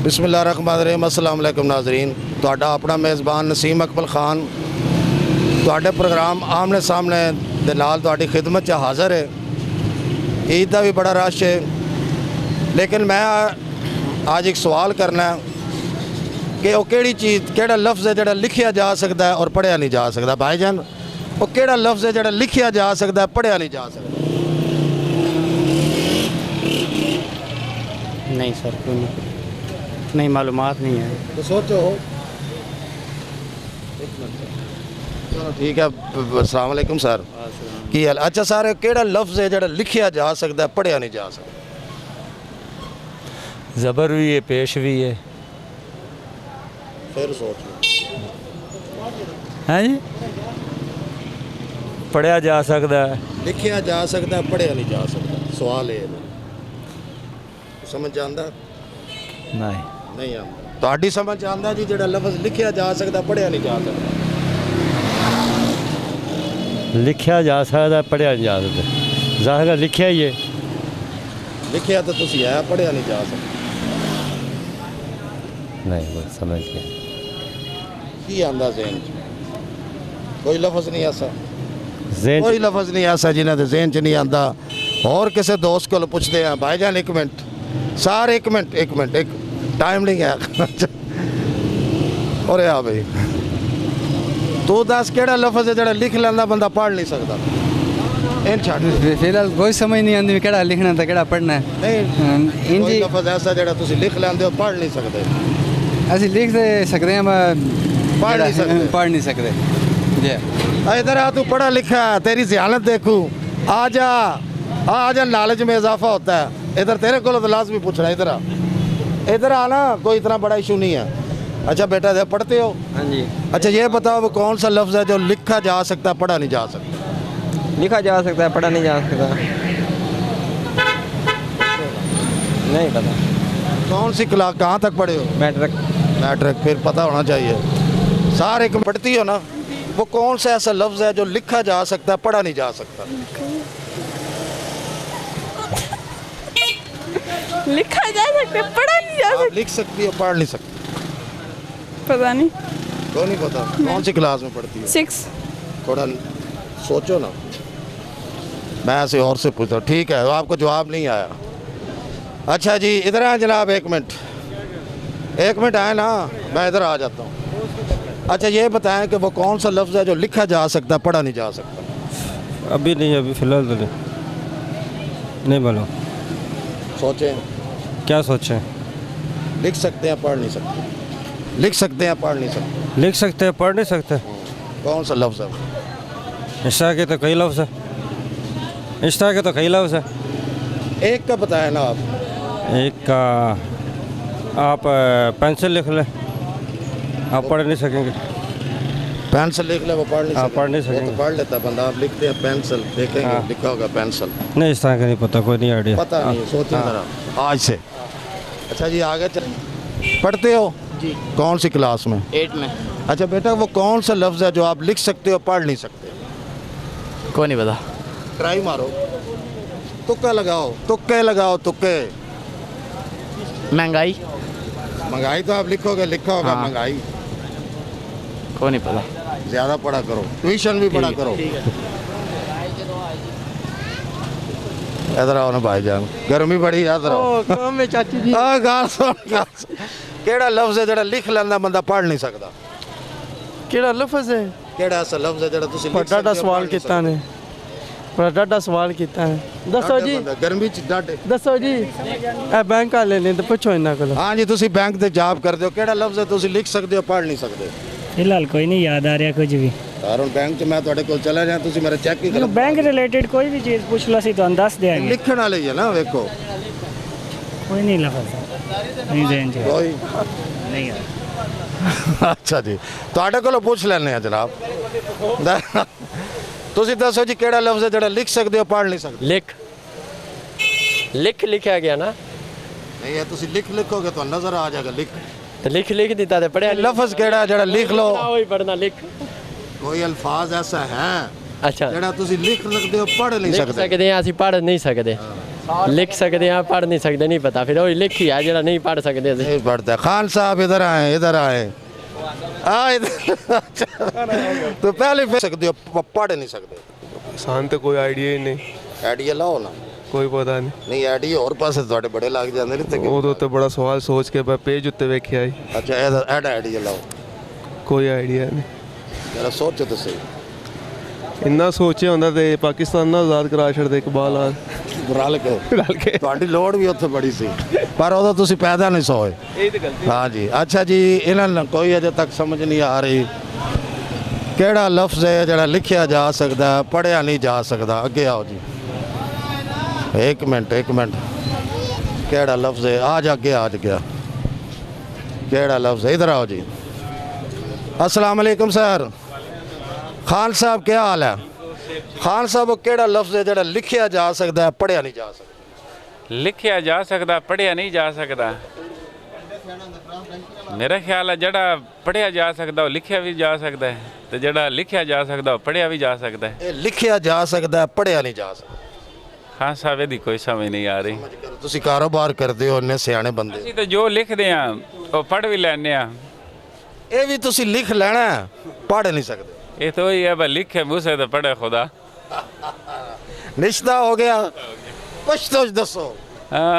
बिस्मिल्लाहिर्रहमानिर्रहीम अस्सलाम वालेकुम नाज़रीन, तुहाडा अपना मेज़बान नसीम अकबल खान तुहाडे प्रोग्राम आमने सामने दे नाल तुहाडी खिदमत च हाज़र है। ईद का भी बड़ा रश है, लेकिन मैं आज एक सवाल करना है कि वो केड़ी चीज़ केड़ा लफ्ज़ है जिहड़ा लिखिया जा सकता है और पढ़िया नहीं जा सकता। भाईजान, वो केड़ा लफ्ज़ है जिहड़ा लिखिया जा सकता है पढ़िया नहीं जा सकता? नहीं सर, कोई नहीं मालूमात नहीं है। तो सोचो। चलो ठीक है। अस्सलाम वालेकुम सर, की हाल? अच्छा सर, केड़ा लफ्ज़ है जिहड़ा लिखिया जा सकता है पढ़िया नहीं जा सकता? ज़बर भी है, पेश भी है। फिर सोच लो। हैं जी, पढ़िया जा सकता है, लिखिया जा सकता है पढ़िया नहीं जा सकता। सवाल है, समझ आंदा? नहीं नहीं आंदा। तुहाडी समझ आंदा जी जिहड़ा लफ्ज़ लिखिया जा सकता पढ़िया नहीं जा सकता? लिखिया जा सकता, पढ़िया नहीं जा सकता। ज़ाहिर है लिखिया ही है। लिखिया तो तुसी है, पढ़िया नहीं जा सकता। नहीं बस समझ गया। की आंदा ज़हन च? कोई लफ्ज़ नहीं ऐसा, ज़हन कोई लफ्ज़ नहीं ऐसा जिन्हें ज़हन च नहीं आंदा। और किसी दोस्त को पूछते हैं। भाईजान एक मिनट सर, एक मिनट एक टाइम नहीं है। और आ भाई, तू दस केड़ा लफ्ज़ है जिहड़ा लिख लेंदा बंदा पढ़ नहीं सकता? इन छाड़ फिलहाल कोई समझ नहीं आती केड़ा लिखना था केड़ा पढ़ना है। नहीं, इंजी कोई लफ्ज़ ऐसा जिहड़ा तुसी लिख लेंदे हो पढ़ नहीं सकते? ਅਸੀਂ लिख सकते हैं, पढ़ नहीं सकते। पढ़ नहीं सकते जी। इधर आ, तू पढ़ा लिखा है, तेरी ज़हानत देखूँ। आ जा, नॉलेज में इजाफा होता है। इधर तेरे को तो लाजमी पूछना। इधर आ ना, कोई इतना बड़ा इशू नहीं है। अच्छा बेटा, जब पढ़ते हो? हाँ जी। अच्छा ये बताओ, वो कौन सा लफ्ज़ है जो लिखा जा सकता पढ़ा नहीं जा सकता? लिखा जा सकता है, पढ़ा नहीं जा सकता। नहीं पता। कौन सी क्लास कहाँ तक पढ़े हो? मैट्रिक। फिर पता होना चाहिए। सारे एक पढ़ती हो ना, वो कौन सा ऐसा लफ्ज़ है जो लिखा जा सकता है पढ़ा नहीं जा सकता? लिखा जा सकता है, पढ़ा नहीं जा आप सकता। लिख सकती हो, पढ़ नहीं सकती? पता नहीं। क्यों नहीं पता? कौन सी क्लास में पढ़ती हो? 6। थोड़ा सोचो ना। मैं ऐसे और से पूछता हूँ। ठीक है, आपको जवाब नहीं आया। अच्छा जी, इधर आए जनाब, एक मिनट आए ना, मैं इधर आ जाता हूँ। अच्छा ये बताएं कि वो कौन सा लफ्ज़ है जो लिखा जा सकता पढ़ा नहीं जा सकता? अभी नहीं, अभी फ़िलहाल तो नहीं बोलो। सोचें। क्या सोचें? लिख सकते हैं पढ़ नहीं सकते? लिख सकते हैं पढ़ नहीं सकते? लिख सकते हैं, पढ़ नहीं सकते। कौन सा लफ्ज़ है? इश्ता के तो कई लफ्ज़ है। इश्ता के तो कई लफ्ज़ है। एक का बताया ना आप। एक का आप पेंसिल लिख लें, आप पढ़ नहीं सकेंगे। पेंसिल लिख ले, वो पढ़ नहीं हाँ, सकते। पढ़ नहीं वो सकेंगे। तो पढ़ लेता बंदा। आप लिखते हैं पेंसिल, देखेंगे हाँ। लिखा होगा पेंसिल। नहीं, इस तरह का नहीं पता, कोई नहीं आइडिया। पता नहीं, सोचें जरा आज से। अच्छा जी, आगे चल। पढ़ते हो जी। कौन सी क्लास में? 8 में। अच्छा बेटा, वो कौन सा लफ्ज़ है जो आप लिख सकते हो पढ़ नहीं सकते? कोई नहीं पता। ट्राई मारो, तुक्का लगाओ, तुक्के। महंगाई। महंगाई तो आप लिखोगे, लिखा होगा हाँ। महंगाई। कोई नहीं पता। ज़्यादा पढ़ा करो, ट्यूशन भी पढ़ा करो। इधर आओ ना भाईजान, गर्मी बड़ी है। इधर आओ। काम में चाची जी। गाल सुन। केड़ा लफ्ज़ है जेड़ा लिख लेंदा बंदा पढ़ नहीं सकता? केड़ा लफ्ज़ है? केड़ा ऐसा लफ्ज़ है जेड़ा तुसी लिख बड़ा सकते हो, सवाल पढ़ नहीं किता ने, बड़ा सवाल किता है। दसो सकते? जी, बंदा गर्मी च डाटे। दसो जी। ए बैंक वाले ने तो पूछो इन्ना को। हाँ जी, तुसी बैंक ते जॉब करते हो, केड़ा लफ्ज़ है तुसी लिख सकते हो पढ़ नहीं सकते? फिलहाल कोई नहीं याद आ रहा कुछ भी। यार हुण बैंक च मैं तुहाडे कोल चला जाए, तुसी मेरा चेक ही करो। बैंक रिलेटेड कोई भी चीज़ पूछ लो, सी तो दस देंगे। लिखण वाले ही है ना, देखो कोई नहीं लफज नहीं देन जी, कोई। नहीं यार। अच्छा जी, तुहाडे कोलों पूछ लैने आ जनाब। तुसी दसो जी, केड़ा लफ्ज़ है जेड़ा लिख सकते हो पढ़ नहीं सकते? लिख लिखा गया ना, नहीं है, तुसी लिखोगे तो नजर आ जाएगा। तो लिख दिता तो पढ़िया। लफ्ज़ केड़ा जेड़ा लिख लो? वही पढ़ना लिख। कोई अल्फाज ऐसा है अच्छा, जेड़ा तुसी लिख सकते हो पढ़ नहीं लिख सकते? सकते हैं, ਅਸੀਂ पढ़ नहीं सकते। लिख सकते हैं पढ़ नहीं सकते नहीं पता फिर वही लिखी है जरा नहीं पढ़ सकते थे। नहीं पढ़ता। खान साहब इधर आए, इधर आए। तो पहले फिर सकते हो, पढ़ नहीं सकते। ਸਾਨੂੰ ਤਾਂ ਕੋਈ ਆਈਡੀਆ ਹੀ ਨਹੀਂ, ਆਈਡੀਆ ਲਾਓ ਨਾ। ਕੋਈ ਪਤਾ ਨਹੀਂ। ਨਹੀਂ ਆਈਡੀਆ ਹੋਰ ਪਾਸੇ ਤੁਹਾਡੇ ਬੜੇ ਲੱਗ ਜਾਂਦੇ ਨੇ ਤੇ। ਉਦੋਂ ਤੇ ਬੜਾ ਸਵਾਲ ਸੋਚ ਕੇ ਮੈਂ ਪੇਜ ਉੱਤੇ ਵੇਖਿਆ ਸੀ। ਅੱਛਾ ਇਹਦਾ ਆਈਡੀਆ ਲਾਓ। ਕੋਈ ਆਈਡੀਆ ਨਹੀਂ। ਜਰਾ ਸੋਚੋ ਤਾਂ ਸਹੀ। ਇੰਨਾ ਸੋਚਿਆ ਹੁੰਦਾ ਤੇ ਪਾਕਿਸਤਾਨ ਨਾਲ ਆਜ਼ਾਦ ਕਰਾ ਛੱਡਦੇ ਇਕਬਾਲ ਆ ਰਲ ਕੇ ਤੁਹਾਡੀ ਲੋੜ ਵੀ ਉੱਥੇ ਬੜੀ ਸੀ, ਪਰ ਉਦੋਂ ਤੁਸੀਂ ਪੈਦਾ ਨਹੀਂ ਸੋਏ। ਇਹ ਤੇ ਗਲਤੀ। हाँ जी। अच्छा जी, इन्होंने कोई अजे तक समझ नहीं आ रही केड़ा लफ्ज़ है जड़ा लिखिया जा सकता है पढ़िया नहीं जा सकता। अगे आओ जी, एक मिनट केड़ा लफ्ज़ है? आज गया केड़ा लफ्ज़ है? इधर आओ जी। अस्सलाम वालेकुम सर। खान साहब क्या हाल है? खान साहब केड़ा लफ्ज़ है जड़ा लिखिया जा सकता है पढ़िया नहीं जा सकता? लिखिया जा सकता पढ़िया नहीं जा सकता। मेरा ख्याल है जड़ा पढ़िया जा सकता वो लिखिया भी जा सकता है, तो जड़ा लिखिया जा सकता वो पढ़िया भी जा सकता है। ये लिखिया जा सकता है पढ़िया नहीं जा सकता। खान साहब यदि कोई समझ नहीं आ रही। तुसी कारोबार करते हो, इन्ने सियाने बंदे। ਅਸੀਂ तो जो लिखते हैं वो पढ़ भी लेने हैं। ये भी तुसी लिख लेना है, पढ़ नहीं सकते। ये तो वही है भाई, लिखे मुँह से तो पढ़े खुदा। निश्ता हो गया। कुछ तो दसो।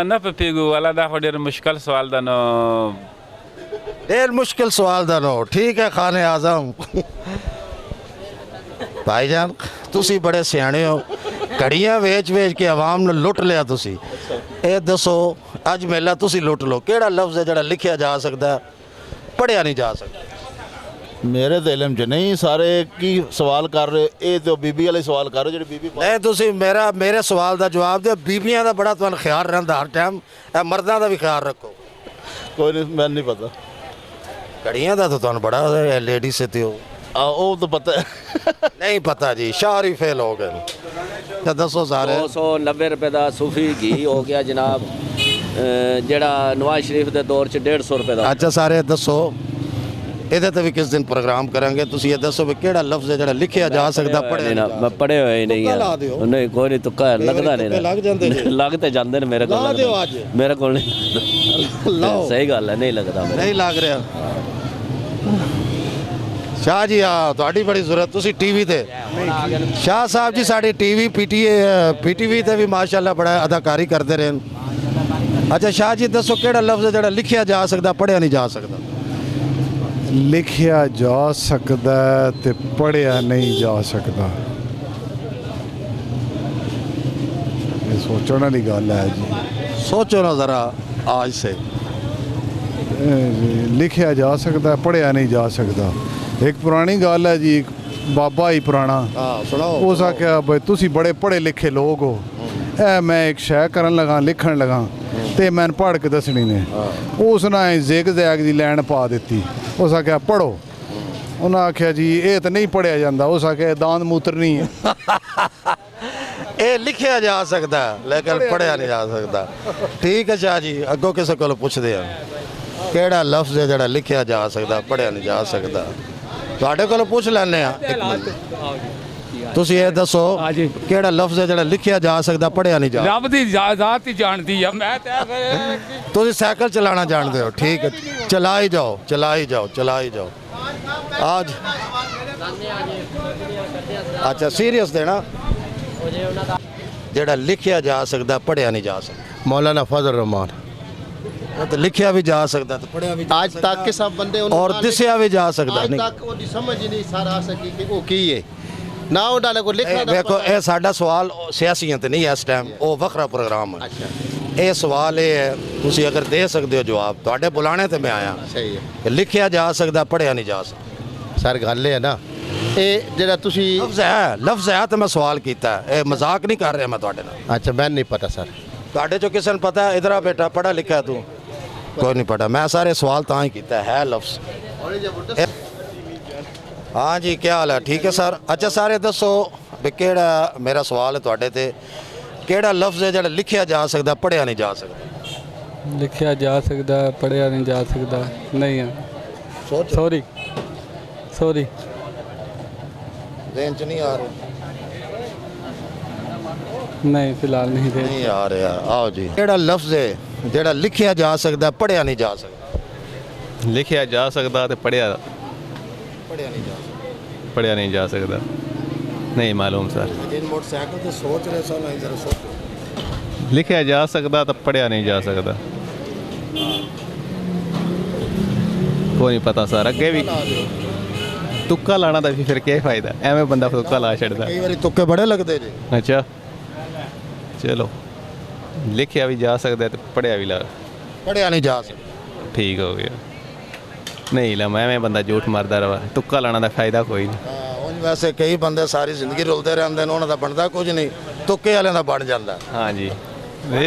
ना पीगू वाला दा डेर मुश्किल सवाल दा नो। ढेर मुश्किल सवाल दा नो। ठीक है खाने आजम। भाईजान तुसी बड़े सियाने हो, घड़ियां वेच के आवाम ने लुट लिया तुसी। ये दसो अज मेला तुसी लुट लो, केड़ा लफ्ज़ है जड़ा लिखिया जा सकता है पढ़िया नहीं जा सकता? मेरे तो इलम च नहीं, सारे की सवाल कर रहे, ये तो बीबी वाले सवाल कर रहे, बीबी नहीं तुसी मेरे सवाल का जवाब दो। बीबियां का बड़ा तुहानू ख्याल रहिंदा हर टाइम, मर्दां का भी ख्याल रखो। कोई नहीं, मैं नहीं पता। घड़ियां का तो तुहानू बड़ा लेडी से हो। वो तो पता है। नहीं पता जी, शार ही फेल हो गए। तो दसो सारे। 290 रुपए का सूफी घी हो गया जनाब, जड़ा नवाज शरीफ के दौर च 150 रुपए का। अच्छा सारे दसो, ਇਹਦੇ ਤੇ ਵੀ ਕਿਸ ਦਿਨ ਪ੍ਰੋਗਰਾਮ ਕਰਾਂਗੇ। ਤੁਸੀਂ ਇਹ ਦੱਸੋ ਵੀ ਕਿਹੜਾ ਲਫ਼ਜ਼ ਹੈ ਜਿਹੜਾ ਲਿਖਿਆ ਜਾ ਸਕਦਾ ਪੜ੍ਹਿਆ ਨਹੀਂ ਨਾ, ਮੈਂ ਪੜ੍ਹੇ ਹੋਏ ਨਹੀਂ ਯਾਰ। ਨਹੀਂ ਕੋਈ ਨਹੀਂ, ਤੁੱਕਾ ਲੱਗਦਾ ਨਹੀਂ। ਲੱਗ ਜਾਂਦੇ ਨੇ। ਲੱਗ ਤੇ ਜਾਂਦੇ ਨੇ ਮੇਰੇ ਕੋਲ। ਲਾ ਦਿਓ ਅੱਜ। ਮੇਰੇ ਕੋਲ ਨਹੀਂ। ਲਾਓ। ਸਹੀ ਗੱਲ ਹੈ, ਨਹੀਂ ਲੱਗਦਾ ਮੇਰੇ। ਨਹੀਂ ਲੱਗ ਰਿਹਾ। ਸ਼ਾਹ ਜੀ ਆ ਤੁਹਾਡੀ ਬੜੀ ਜ਼ਰੂਰਤ। ਤੁਸੀਂ ਟੀਵੀ ਤੇ ਸ਼ਾਹ ਸਾਹਿਬ ਜੀ ਸਾਡੀ ਟੀਵੀ ਪੀਟੀਵੀ ਤੇ ਵੀ ਮਾਸ਼ਾਅੱਲਾ ਬੜਾ ਅਦਾਕਾਰੀ ਕਰਦੇ ਰਹੇ। ਅੱਛਾ ਸ਼ਾਹ ਜੀ ਦੱਸੋ ਕਿਹੜਾ ਲਫ਼ਜ਼ ਹੈ ਜਿਹੜਾ ਲਿਖਿਆ ਜਾ ਸਕਦਾ ਪੜ੍ਹਿਆ ਨਹੀਂ ਜਾ ਸਕਦਾ? लिखिया जा सकता ते पढ़िया नहीं जा सकता। ये सोचने वाली गल है जी। सोचो ना ज़रा आज से। लिखिया जा सकता पढ़िया नहीं जा सकता। एक पुरानी गल है जी, एक बाबा ही पुराना उस आख्या भाई तुसी बड़े पढ़े लिखे लोग हो, मैं एक शय करन लगा लिखन लगा ते मैं पढ़ के दसनी ने। उस ना जिग जैग की लैन पा दी। उस आख्या पढ़ो, उन्हें आख्या जी ये तो नहीं पढ़िया जाता। उस आख्या दांद मूत्र नहीं है। ये लिखिया जा सकता लेकिन पढ़िया नहीं जा सकता। ठीक है शाह जी, अगों किसी को पुछते हैं केड़ा लफ्ज़ है जड़ा लिखिया जा सकता पढ़िया नहीं जा सकता? तुहाडे कोलों पुछ लैने आ। तुसी ये दसो केड़ा लफ्ज़ है जड़ा लिखिया जा सकता पढ़िया नहीं जा? रब दी ज़ात ही जानती है। मैं तुसी साइकिल चलाना जानते हो? ठीक है, चला ही जाओ। आज अच्छा सीरियस देना। जेड़ा लिखिया जा सकता पढ़िया नहीं जा सकता? मौलाना फजल रहमान। तो लिखिया भी जा सकता तो पढ़िया भी आज तक के सब बंदे और दिसिया भी जा सकता आज नहीं। तक वो समझ ही नहीं सारा सकी कि वो की है ना। वो डाले को लिखना देखो ये साडा सवाल सियासियां ते नहीं इस टाइम, वो वखरा प्रोग्राम है। ये सवाल ये है तुसी अगर दे सकते हो जवाब, तुहाडे बुलाने ते मैं आया। सही है। लिखिया जा सकता पढ़िया नहीं जा सकता। सर गल है ना, ये जेड़ा तुसी लफ्ज़ है तो मैं सवाल किया है, मजाक नहीं कर रहा मैं तुहाडे नाल। अच्छा मैं नहीं पता सर। तुहाडे चो किसी ने पता है? इधर आ बेटा, पढ़ा लिखा तू? कोई नहीं पढ़ा। मैं सारे सवाल तां ही किया है लफ्ज़। हाँ जी क्या हाल है? ठीक है सर। अच्छा सारे दसो भी केड़ा, मेरा सवाल है तुहाडे ते, केड़ा लफ्ज़ है जेड़ा लिखिया जा सकता पढ़िया नहीं जा सकता? लिखिया जा सकता पढ़िया नहीं जा सकता। नहीं है। सॉरी ज़हन च नहीं आ रहा। ਨਹੀਂ ਫਿਲਹਾਲ ਨਹੀਂ ਦੇ ਨਹੀਂ ਆ ਰਿਹਾ। ਆਓ ਜੀ, ਕਿਹੜਾ ਲਫ਼ਜ਼ ਹੈ ਜਿਹੜਾ ਲਿਖਿਆ ਜਾ ਸਕਦਾ ਪੜ੍ਹਿਆ ਨਹੀਂ ਜਾ ਸਕਦਾ? ਲਿਖਿਆ ਜਾ ਸਕਦਾ ਤੇ ਪੜਿਆ ਪੜ੍ਹਿਆ ਨਹੀਂ ਜਾ ਸਕਦਾ। ਪੜਿਆ ਨਹੀਂ ਜਾ ਸਕਦਾ। ਨਹੀਂ ਮਾਲੂਮ ਸਰ। ਜਿਨ ਮੋਟਰਸਾਈਕਲ ਤੇ ਸੋਚ ਰਹੇ ਸਨ ਨਹੀਂ ਜ਼ਰਾ ਸੋਚੋ। ਲਿਖਿਆ ਜਾ ਸਕਦਾ ਤਾਂ ਪੜਿਆ ਨਹੀਂ ਜਾ ਸਕਦਾ। ਕੋਈ ਨਹੀਂ ਪਤਾ ਸਰ। ਅੱਗੇ ਵੀ ਤੁੱਕਾ ਲਾਣਾ ਦਾ ਵੀ ਫਿਰ ਕੀ ਫਾਇਦਾ, ਐਵੇਂ ਬੰਦਾ ਤੁੱਕਾ ਲਾ ਛੱਡਦਾ। ਕਈ ਵਾਰੀ ਤੁੱਕੇ ਬੜੇ ਲੱਗਦੇ ਜੀ। ਅੱਛਾ ਚਲੋ, ਲਿਖਿਆ ਵੀ ਜਾ ਸਕਦਾ ਤੇ ਪੜਿਆ ਵੀ ਲਾ ਪੜ੍ਹਿਆ ਨਹੀਂ ਜਾ ਸਕਦਾ। ਠੀਕ ਹੋ ਗਿਆ। ਨਹੀਂ ਲਾ ਐਵੇਂ ਬੰਦਾ ਝੂਠ ਮਾਰਦਾ ਰਵਾ, ਤੁੱਕਾ ਲਾਣਾ ਦਾ ਫਾਇਦਾ ਕੋਈ ਨਹੀਂ। ਉਂਝ ਵੈਸੇ ਕਈ ਬੰਦੇ ਸਾਰੀ ਜ਼ਿੰਦਗੀ ਰੁਲਦੇ ਰਹਿੰਦੇ ਨੇ, ਉਹਨਾਂ ਦਾ ਬਣਦਾ ਕੁਝ ਨਹੀਂ, ਤੁੱਕੇ ਵਾਲਿਆਂ ਦਾ ਬਣ ਜਾਂਦਾ। ਹਾਂਜੀ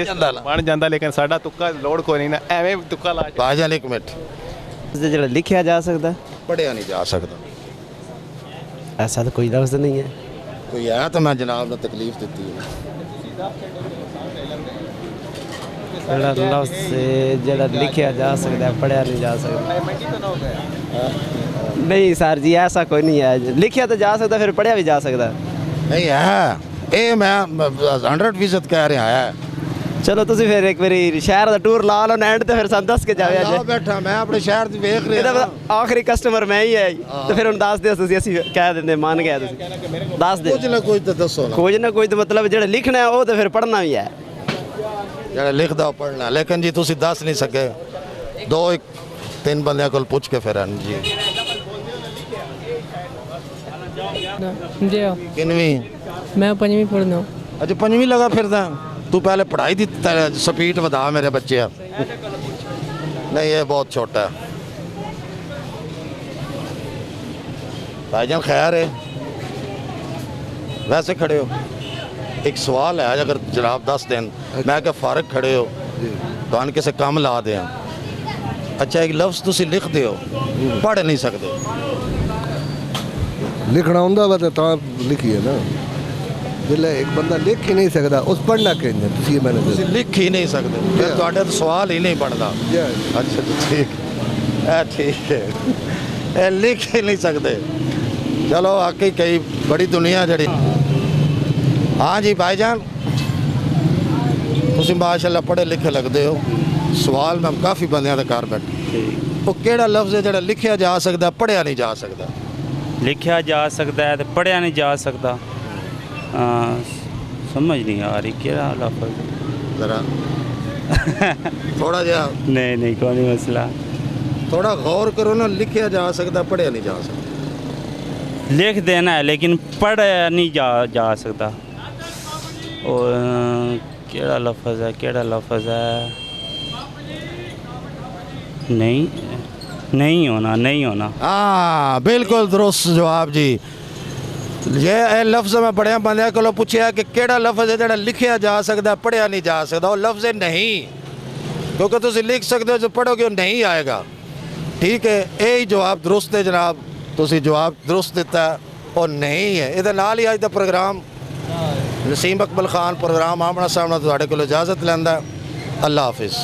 ਜਾਂਦਾ ਬਣ ਜਾਂਦਾ, ਲੇਕਿਨ ਸਾਡਾ ਤੁੱਕਾ ਲੋੜ ਕੋਈ ਨਹੀਂ ਨਾ, ਐਵੇਂ ਤੁੱਕਾ ਲਾ ਭਾਈਜਾਨ ਇੱਕ ਮਿੰਟ, ਜਿਹੜਾ ਲਿਖਿਆ ਜਾ ਸਕਦਾ ਪੜ੍ਹਿਆ ਨਹੀਂ ਜਾ ਸਕਦਾ। ਐਸਾ ਤਾਂ ਕੋਈ ਲਫ਼ਜ਼ ਨਹੀਂ ਹੈ। ਕੋਈ ਹੈ ਤਾਂ ਮੈਂ ਜਨਾਬ ਨੂੰ ਤਕਲੀਫ ਦਿੱਤੀ ਹੈ। ਜਿਹੜਾ ਲਫ਼ਜ਼ ਜਿਹੜਾ ਲਿਖਿਆ ਜਾ ਸਕਦਾ ਪੜ੍ਹਿਆ ਨਹੀਂ ਜਾ ਸਕਦਾ। ਨਹੀਂ ਸਰ ਜੀ ਐਸਾ ਕੋਈ ਨਹੀਂ ਹੈ। ਲਿਖਿਆ ਤਾਂ ਜਾ ਸਕਦਾ, ਫਿਰ ਪੜ੍ਹਿਆ ਵੀ ਜਾ ਸਕਦਾ। ਨਹੀਂ ਹੈ, ਇਹ ਮੈਂ 100% ਕਹਿ ਰਿਹਾ ਹੈ। ਚਲੋ ਤੁਸੀਂ ਫਿਰ ਇੱਕ ਵਾਰੀ ਸ਼ਹਿਰ ਦਾ ਟੂਰ ਲਾ ਲਓ, ਐਂਡ ਤੇ ਫਿਰ ਸਾਨੂੰ ਦੱਸ ਕੇ ਜਾਵੇ। ਲਾ ਬੈਠਾ ਮੈਂ ਆਪਣੇ ਸ਼ਹਿਰ ਦੀ ਵੇਖ ਰਿਹਾ। ਇਹਦਾ ਆਖਰੀ ਕਸਟਮਰ ਮੈਂ ਹੀ ਹੈ ਤੇ ਫਿਰ ਹੁਣ ਦੱਸ ਦਿਓ ਤੁਸੀਂ, ਅਸੀਂ ਕਹਿ ਦਿੰਦੇ ਮੰਨ ਗਏ ਤੁਸੀਂ ਦੱਸ ਦਿਓ। ਕੁਝ ਨਾ ਕੁਝ ਤਾਂ ਦੱਸੋ ਨਾ। ਕੁਝ ਨਾ ਕੁਝ ਤਾਂ ਮਤਲਬ ਜਿਹੜਾ ਲਿਖਣਾ ਹੈ ਉਹ ਤਾਂ ਫਿਰ ਪੜ੍ਹਨਾ ਵੀ ਹੈ। ਜਿਹੜਾ ਲਿਖਦਾ ਉਹ ਪੜ੍ਹਨਾ, ਲੇਕਿਨ ਜੀ ਤੁਸੀਂ ਦੱਸ ਨਹੀਂ ਸਕੇ। ਦੋ ਇੱਕ ਤਿੰਨ ਬੰਦਿਆਂ ਕੋਲ ਪੁੱਛ ਕੇ ਫਿਰ ਆਣ ਜੀ। ਜੀ ਕਿੰਨਵੀਂ? ਮੈਂ ਪੰਜਵੀਂ ਪੜ੍ਹਨਾ। अच्छा पंजवीं लगा फिरदा तू, पहले पढ़ाई दी स्पीड बता मेरे बच्चे। नहीं ये बहुत छोटा है। भाईजान खैर है, वैसे खड़े हो, एक सवाल है अगर जनाब 10 दिन मैं क्या फारग खड़े हो तो किसे कम ला दें। अच्छा एक लफ्ज़ तुसी लिख दे हो, पढ़ नहीं सकते। लिखना ਹੁੰਦਾ ਵਾ ਤਾਂ ਲਿਖੀਏ ਨਾ। जिल्लै एक बंदा लिख ही नहीं सकता उस पढ़ना किंज तुसी मैंने तुसी लिख ही नहीं सकते, फिर तुहाडे तो सवाल ही नहीं बनता। अच्छा ठीक है, ठीक है, ये लिख ही नहीं सकते। चलो वाकई कई बड़ी दुनिया जड़ी। हाँ जी भाईजान, तुसी माशाल्लाह पढ़े लिखे लगते हो। सवाल मैं काफ़ी बंदियां दा कर बैठा, वो केड़ा लफ्ज़ है जिहड़ा लिखिया जा सकदा पढ़िया नहीं जा सकदा? लिखिया जा सकता है तो पढ़िया नहीं जा सकता। समझ नहीं आ रही क्या लफ्ज़ ज़रा थोड़ा जा नहीं कोई मसला। थोड़ा गौर करो ना, लिखिया जा सकता पढ़िया नहीं जा सकता। लिख देना है लेकिन पढ़िया नहीं जा सकता। और केड़ा लफ्ज़ है नहीं होना। हाँ बिल्कुल दुरुस्त जवाब जी। ये लफ्ज़ मैं बड़े बंद को पूछा कि केड़ा लफ्ज़ है जो लिखिया जा सकता पढ़िया नहीं जा सकता? वो लफ्ज़ है नहीं, क्योंकि तुम लिख सकते हो जो पढ़ोगे नहीं आएगा। ठीक है, यही जवाब दुरुस्त है जनाब, तुम जवाब दुरुस्त दिता और नहीं है। ये नाल ही अज का प्रोग्राम नसीम अकबल खान प्रोग्राम आमना सामना तुहाडे कोल इजाज़त लैंदा। अल्लाह हाफिज़।